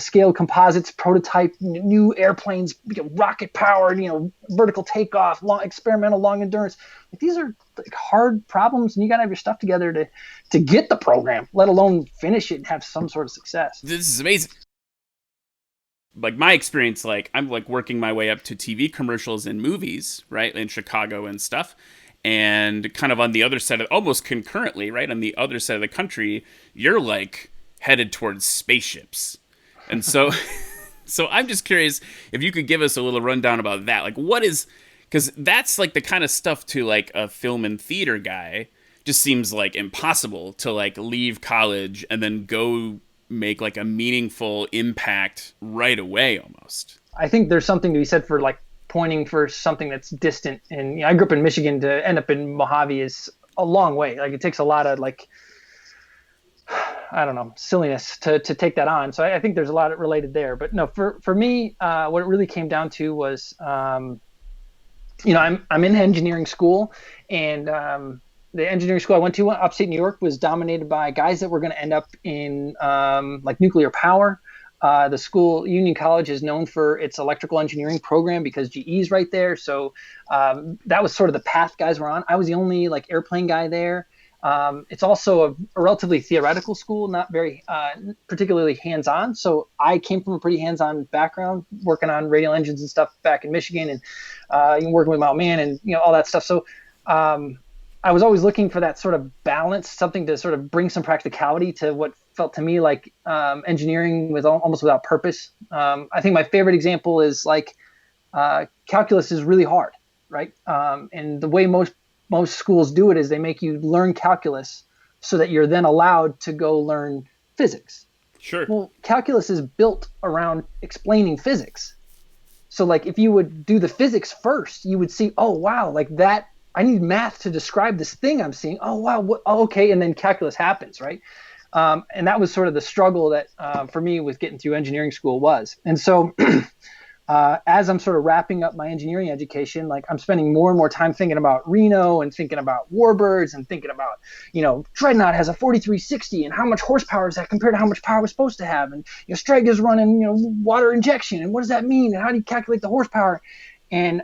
scale composites prototype new airplanes, rocket powered, vertical takeoff, experimental long endurance. Like, these are like hard problems, and you got to have your stuff together to get the program, let alone finish it and have some sort of success. This is amazing. Like, my experience, like, I'm like working my way up to TV commercials and movies, right, in Chicago and stuff. And kind of on the other side of, almost concurrently, right, on the other side of the country, you're like headed towards spaceships. And so I'm just curious if you could give us a little rundown about that. Like, what is, because that's like the kind of stuff to like a film and theater guy just seems like impossible to like leave college and then go make like a meaningful impact right away almost. I think there's something to be said for like pointing for something that's distant. And I grew up in Michigan. To end up in Mojave is a long way. Like, it takes a lot of like, I don't know, silliness to take that on. So I think there's a lot related there. But no, for me, what it really came down to was, I'm in engineering school, and the engineering school I went to, upstate New York, was dominated by guys that were going to end up in like nuclear power. The school, Union College, is known for its electrical engineering program because GE's right there. So that was sort of the path guys were on. I was the only like airplane guy there. It's also a relatively theoretical school, not very particularly hands-on. So I came from a pretty hands-on background, working on radial engines and stuff back in Michigan, and working with my old man and all that stuff. So I was always looking for that sort of balance, something to sort of bring some practicality to what felt to me like engineering was almost without purpose. I think my favorite example is like calculus is really hard, right? And the way most schools do it is they make you learn calculus so that you're then allowed to go learn physics. Sure. Well, calculus is built around explaining physics. So like if you would do the physics first, you would see, oh, wow, like that, I need math to describe this thing I'm seeing. Oh, wow. Okay. And then calculus happens, right? And that was sort of the struggle that for me with getting through engineering school was. And so as I'm sort of wrapping up my engineering education, like I'm spending more and more time thinking about Reno and thinking about Warbirds and thinking about, Dreadnought has a 4360 and how much horsepower is that compared to how much power it's supposed to have? And, Straga's running, water injection. And what does that mean? And how do you calculate the horsepower? And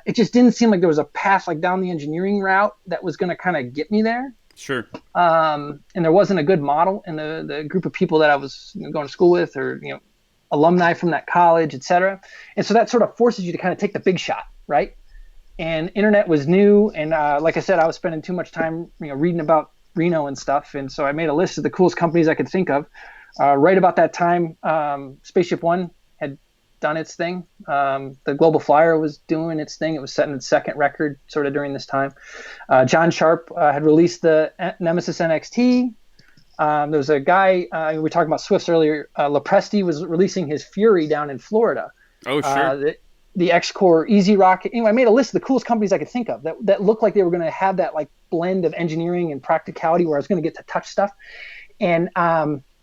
it just didn't seem like there was a path like down the engineering route that was going to kind of get me there. Sure. And there wasn't a good model in the group of people that I was going to school with, or, alumni from that college, et cetera. And so that sort of forces you to kind of take the big shot, right? And internet was new. And like I said, I was spending too much time, reading about Reno and stuff. And so I made a list of the coolest companies I could think of. Right about that time, Spaceshipone had done its thing. The Global Flyer was doing its thing. It was setting its second record sort of during this time. John Sharp had released the Nemesis NXT. There was a guy, we were talking about Swifts earlier, Lopresti was releasing his Fury down in Florida. Oh, sure. The X-Core Easy Rocket. Anyway, I made a list of the coolest companies I could think of that looked like they were going to have that like blend of engineering and practicality where I was going to get to touch stuff. And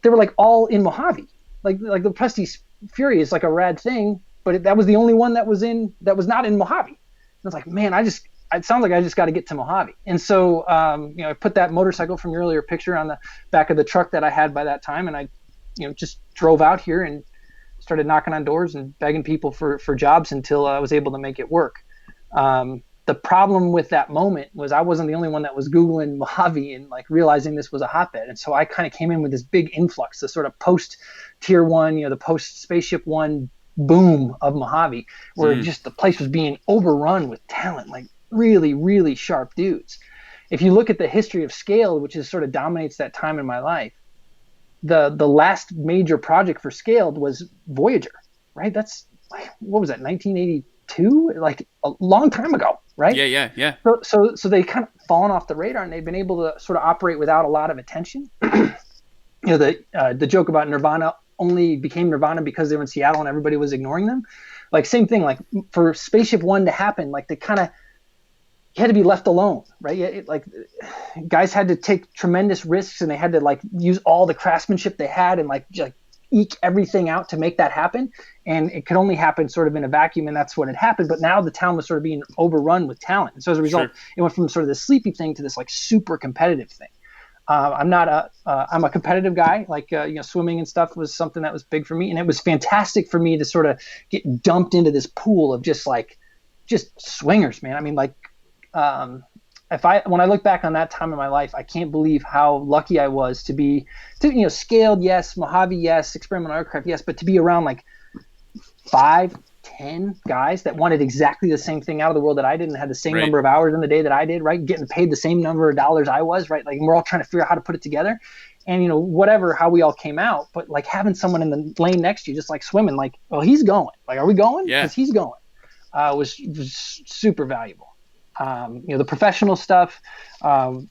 they were like all in Mojave. Like the Lopresti's Fury is like a rad thing, but that was the only one that was not in Mojave. And I was like, man, it sounds like I just got to get to Mojave. And so, I put that motorcycle from your earlier picture on the back of the truck that I had by that time. And I, just drove out here and started knocking on doors and begging people for jobs until I was able to make it work. The problem with that moment was I wasn't the only one that was Googling Mojave and like realizing this was a hotbed. And so I kind of came in with this big influx, the sort of post Tier 1, the post Spaceshipone boom of Mojave, where just the place was being overrun with talent, like really, really sharp dudes. If you look at the history of scale, which is sort of dominates that time in my life, the last major project for Scaled was Voyager, right? That's, what was that, 1982? Like a long time ago, right? Yeah. So they kind of fallen off the radar, and they've been able to sort of operate without a lot of attention. The joke about Nirvana only became Nirvana because they were in Seattle and everybody was ignoring them. Like same thing, like for Spaceshipone to happen, like they kind of had to be left alone, right? Like guys had to take tremendous risks, and they had to like use all the craftsmanship they had and like just eke everything out to make that happen. And it could only happen sort of in a vacuum, and that's what had happened. But now the town was sort of being overrun with talent. And so as a result, It went from sort of this sleepy thing to this like super competitive thing. I'm a competitive guy. Like, swimming and stuff was something that was big for me. And it was fantastic for me to sort of get dumped into this pool of just swingers, man. I mean, like, when I look back on that time in my life, I can't believe how lucky I was to be, scaled, yes, Mojave, yes, experimental aircraft, yes, but to be around like 5-10 guys that wanted exactly the same thing out of the world that I did, and had the same Right. number of hours in the day that I did, right? Getting paid the same number of dollars I was, right? Like, we're all trying to figure out how to put it together, and how we all came out, but like having someone in the lane next to you, just like swimming, like, oh, he's going, like, are we going? Yeah. Because he's going, was super valuable. The professional stuff,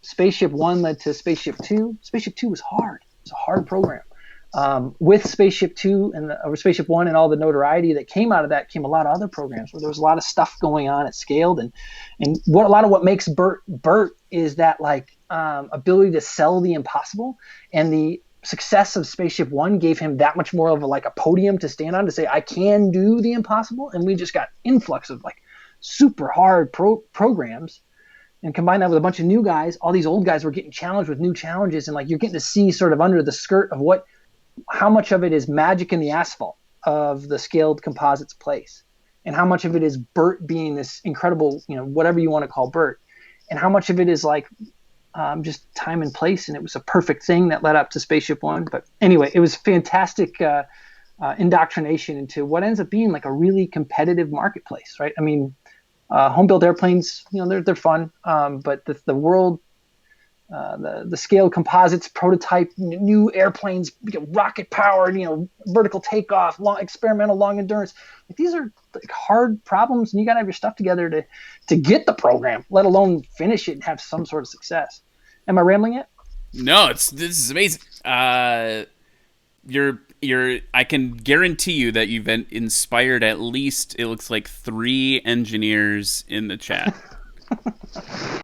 Spaceship 1 led to Spaceship 2. Spaceship 2 was hard. It's a hard program. With Spaceship 2 or Spaceship 1 and all the notoriety that came out of that came a lot of other programs where there was a lot of stuff going on at scaled. And a lot of what makes Burt is that ability to sell the impossible, and the success of Spaceship 1 gave him that much more of a podium to stand on to say, I can do the impossible. And we just got influx of super hard programs, and combine that with a bunch of new guys. All these old guys were getting challenged with new challenges, and you're getting to see sort of under the skirt of how much of it is magic in the asphalt of the scaled composites place, and how much of it is Burt being this incredible, whatever you want to call Burt, and how much of it is just time and place. And it was a perfect thing that led up to Spaceship 1. But anyway, it was fantastic indoctrination into what ends up being a really competitive marketplace, right? I mean, home-built airplanes, they're fun, but the world, the scale composites, prototype, new airplanes, rocket powered, vertical takeoff, experimental long endurance. These are hard problems, and you got to have your stuff together to get the program, let alone finish it and have some sort of success. Am I rambling yet? No, this is amazing. I can guarantee you that you've inspired at least, it looks like 3 engineers in the chat.